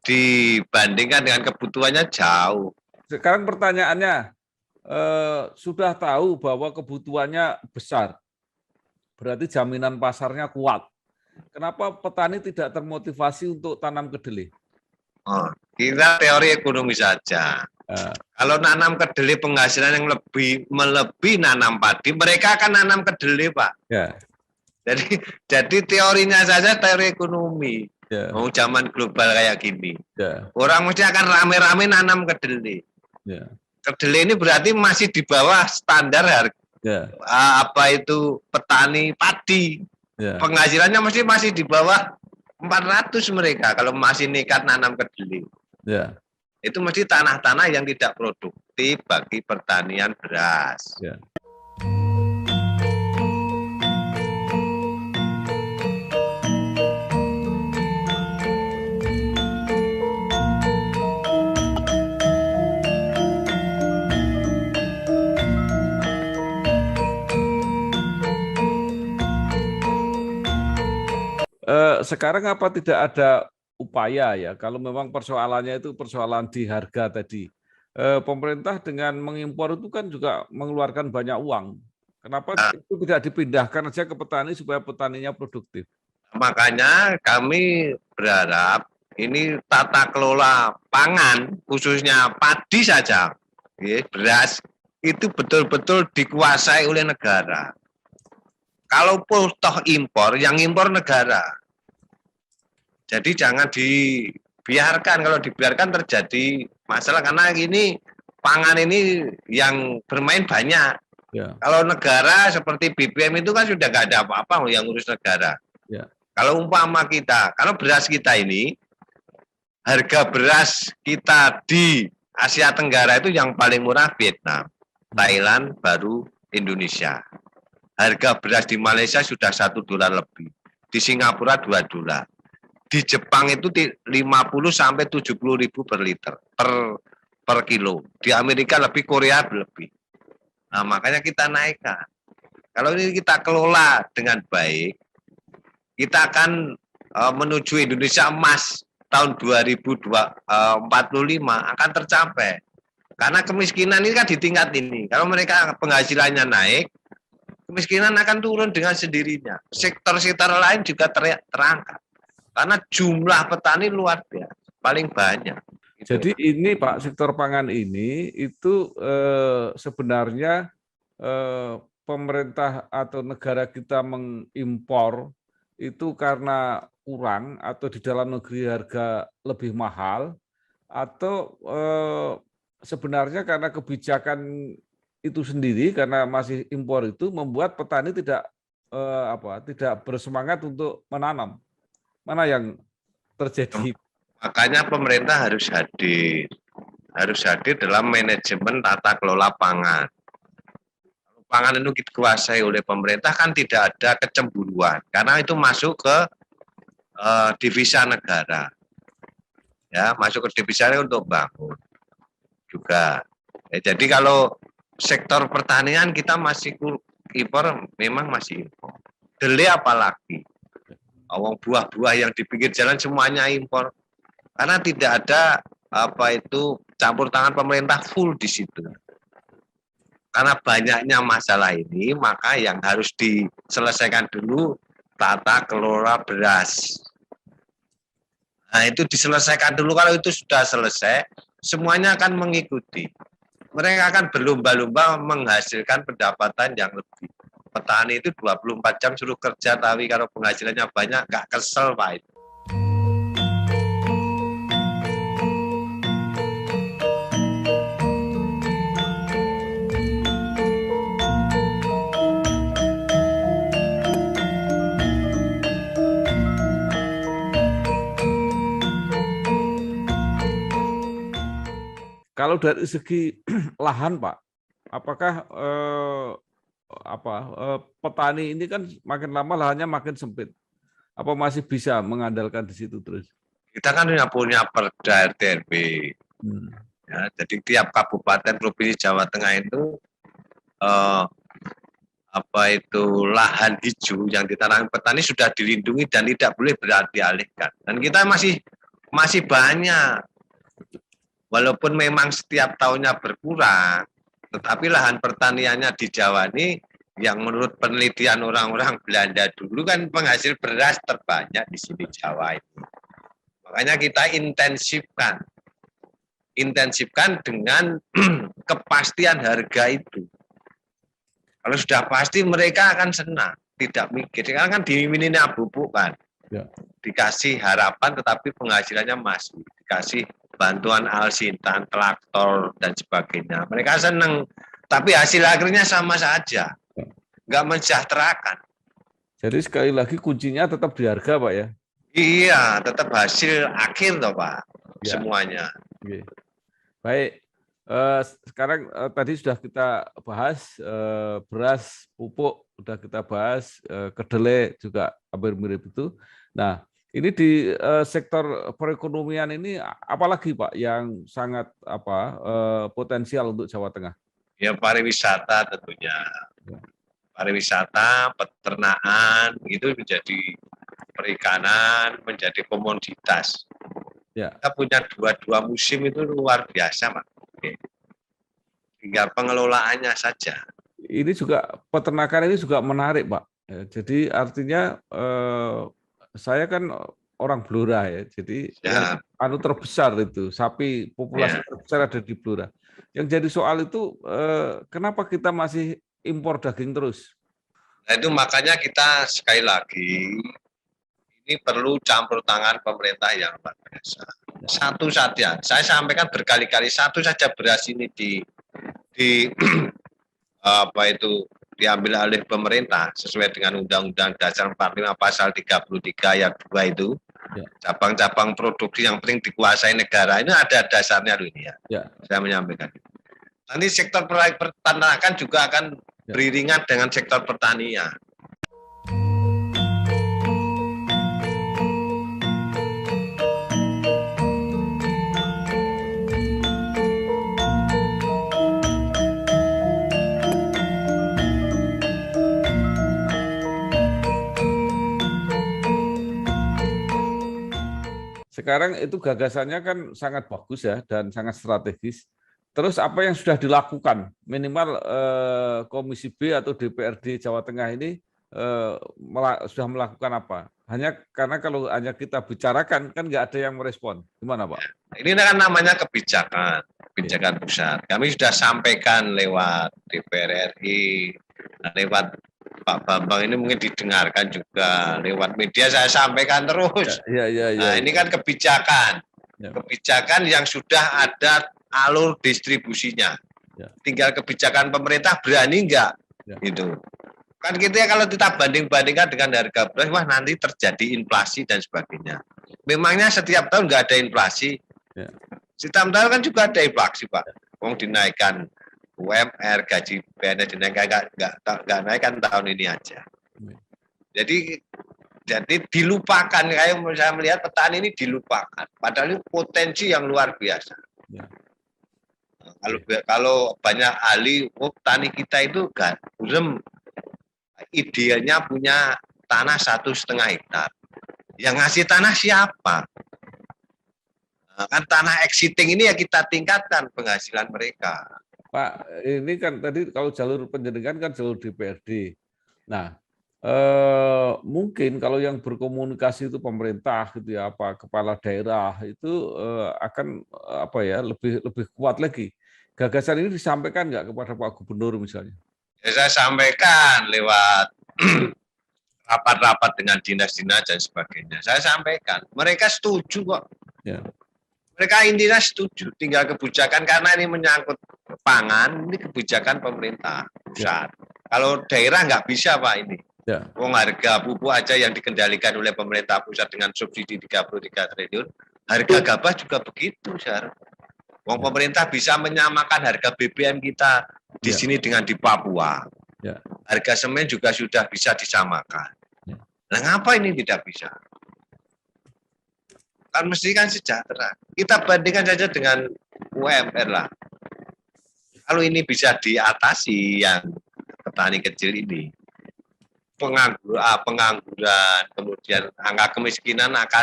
dibandingkan dengan kebutuhannya jauh. Sekarang pertanyaannya, sudah tahu bahwa kebutuhannya besar, berarti jaminan pasarnya kuat. Kenapa petani tidak termotivasi untuk tanam kedelai? Oh, kita teori ekonomi saja. Kalau nanam kedelai penghasilan yang melebihi nanam padi, mereka akan nanam kedelai, Pak. Ya. Jadi teorinya saja teori ekonomi. Ya. Mau zaman global kayak gini. Ya. Orang mesti akan rame-rame nanam kedelai. Ya. Kedelai ini berarti masih di bawah standar harga. Ya. Apa itu petani padi. Ya. Penghasilannya masih di bawah 400 mereka kalau masih nekat nanam kedelai. Ya. Itu mesti tanah-tanah yang tidak produktif bagi pertanian beras. Ya. Sekarang apa tidak ada upaya ya, kalau memang persoalannya itu persoalan di harga tadi, pemerintah dengan mengimpor itu kan juga mengeluarkan banyak uang. Kenapa itu tidak dipindahkan aja ke petani supaya petaninya produktif? Makanya kami berharap ini tata kelola pangan, khususnya padi saja, beras, itu betul-betul dikuasai oleh negara. Kalau toh impor, yang impor negara. Jadi jangan dibiarkan, kalau dibiarkan terjadi masalah, karena ini pangan ini yang bermain banyak. Ya. Kalau negara seperti BBM itu kan sudah nggak ada apa-apa yang ngurus negara. Ya. Kalau umpama kita, kalau beras kita ini, harga beras kita di Asia Tenggara itu yang paling murah Vietnam, Thailand, baru Indonesia. Harga beras di Malaysia sudah $1 lebih, di Singapura $2, di Jepang itu 50 sampai 70 ribu per liter per kilo, di Amerika lebih, Korea lebih. Nah, makanya kita naikkan. Kalau ini kita kelola dengan baik, kita akan menuju Indonesia emas tahun 2045 akan tercapai. Karena kemiskinan ini kan di tingkat ini. Kalau mereka penghasilannya naik, kemiskinan akan turun dengan sendirinya. Sektor-sektor lain juga terangkat. Karena jumlah petani luar biasa, paling banyak. Jadi ini Pak, sektor pangan ini itu sebenarnya pemerintah atau negara kita mengimpor itu karena kurang atau di dalam negeri harga lebih mahal, atau sebenarnya karena kebijakan itu sendiri, karena masih impor itu membuat petani tidak bersemangat untuk menanam. Mana yang terjadi? Makanya pemerintah harus hadir dalam manajemen tata kelola pangan. Pangan itu dikuasai oleh pemerintah kan tidak ada kecemburuan, karena itu masuk ke devisa negara. Ya, masuk ke devisa untuk bangun juga. Ya, jadi kalau sektor pertanian kita masih impor, memang masih impor. Kedelai apalagi, buah-buah yang di pinggir jalan semuanya impor, karena tidak ada campur tangan pemerintah full di situ. Karena banyaknya masalah ini, maka yang harus diselesaikan dulu tata kelola beras. Nah, itu diselesaikan dulu. Kalau itu sudah selesai, semuanya akan mengikuti. Mereka akan berlomba-lomba menghasilkan pendapatan yang lebih. Petani itu 24 jam suruh kerja, tapi kalau penghasilannya banyak, nggak kesel Pak. Kalau dari segi lahan, Pak, apakah petani ini kan makin lama lahannya makin sempit? Apa masih bisa mengandalkan di situ terus? Kita kan punya Perda RT/RW. Ya, jadi tiap kabupaten provinsi Jawa Tengah itu lahan hijau yang ditanami petani sudah dilindungi dan tidak boleh dialihkan. Dan kita masih masih banyak. Walaupun memang setiap tahunnya berkurang, tetapi lahan pertaniannya di Jawa ini yang menurut penelitian orang-orang Belanda dulu kan penghasil beras terbanyak di sini Jawa ini. Makanya kita intensifkan dengan kepastian harga itu. Kalau sudah pasti mereka akan senang, tidak mikir. Sekarang kan diiminin pupuk kan, dikasih harapan tetapi penghasilannya masih dikasih bantuan alsintan, traktor dan sebagainya. Mereka senang, tapi hasil akhirnya sama saja, nggak mensejahterakan. Jadi sekali lagi kuncinya tetap di harga, Pak ya? Iya, tetap hasil akhir toh Pak, semuanya. Oke. Baik, sekarang tadi sudah kita bahas beras, pupuk, sudah kita bahas kedelai juga hampir mirip itu. Nah, ini di sektor perekonomian ini apalagi Pak yang sangat potensial untuk Jawa Tengah? Ya pariwisata tentunya. Pariwisata, peternakan itu menjadi perikanan, menjadi komoditas. Ya. Kita punya dua musim itu luar biasa, Pak. Tinggal pengelolaannya saja. Ini juga peternakan ini juga menarik, Pak. Jadi artinya saya kan orang Blora ya, jadi yang terbesar itu sapi populasi terbesar ada di Blora. Yang jadi soal itu kenapa kita masih impor daging terus? Nah itu makanya kita sekali lagi ini perlu campur tangan pemerintah yang luar biasa. Satu saja, saya sampaikan berkali-kali, satu saja beras ini diambil alih pemerintah sesuai dengan Undang-Undang Dasar 45 Pasal 33 ayat 2 itu. Cabang-cabang produksi yang penting dikuasai negara ini ada dasarnya loh ini ya. Saya menyampaikan. Nanti sektor peternakan juga akan beriringan dengan sektor pertanian. Sekarang itu gagasannya kan sangat bagus ya dan sangat strategis. Terus apa yang sudah dilakukan minimal Komisi B atau DPRD Jawa Tengah ini sudah melakukan apa? Hanya karena kalau hanya kita bicarakan kan nggak ada yang merespon. Gimana Pak? Ini kan namanya kebijakan pusat. Kami sudah sampaikan lewat DPR RI, lewat Pak Bambang ini mungkin didengarkan juga lewat media saya sampaikan terus. Nah ini kan kebijakan yang sudah ada alur distribusinya. Tinggal kebijakan pemerintah berani enggak gitu. Kan kita kalau kita banding-bandingkan dengan harga beras, wah nanti terjadi inflasi dan sebagainya. Memangnya setiap tahun nggak ada inflasi? Setiap tahun kan juga ada inflasi Pak. Wong dinaikkan UMR, gaji PNS dinaikkan nggak naikkan tahun ini aja. Jadi dilupakan, kayak saya melihat petani ini dilupakan. Padahal ini potensi yang luar biasa. Kalau banyak ahli, petani kita itu kan idealnya punya tanah 1,5 hektar. Yang ngasih tanah siapa? Nah, kan tanah exiting ini ya kita tingkatkan penghasilan mereka. Pak, ini kan tadi kalau jalur penjaringan kan jalur DPRD. Nah, mungkin kalau yang berkomunikasi itu pemerintah gitu ya, kepala daerah itu akan lebih kuat lagi. Gagasan ini disampaikan nggak kepada Pak Gubernur misalnya? Ya, saya sampaikan lewat rapat-rapat dengan dinas-dinas dan sebagainya. Saya sampaikan, mereka setuju kok. Mereka intinya setuju, tinggal kebijakan karena ini menyangkut pangan, ini kebijakan pemerintah pusat. Kalau daerah nggak bisa Pak ini. Wong harga pupuk aja yang dikendalikan oleh pemerintah pusat dengan subsidi 33 triliun, harga gabah juga begitu, Syar. Wong pemerintah bisa menyamakan harga BBM kita di sini dengan di Papua. Harga semen juga sudah bisa disamakan. Nah, ngapa ini tidak bisa? Kan mesti kan sejahtera. Kita bandingkan saja dengan UMR lah. Kalau ini bisa diatasi yang petani kecil ini, pengangguran, kemudian angka kemiskinan akan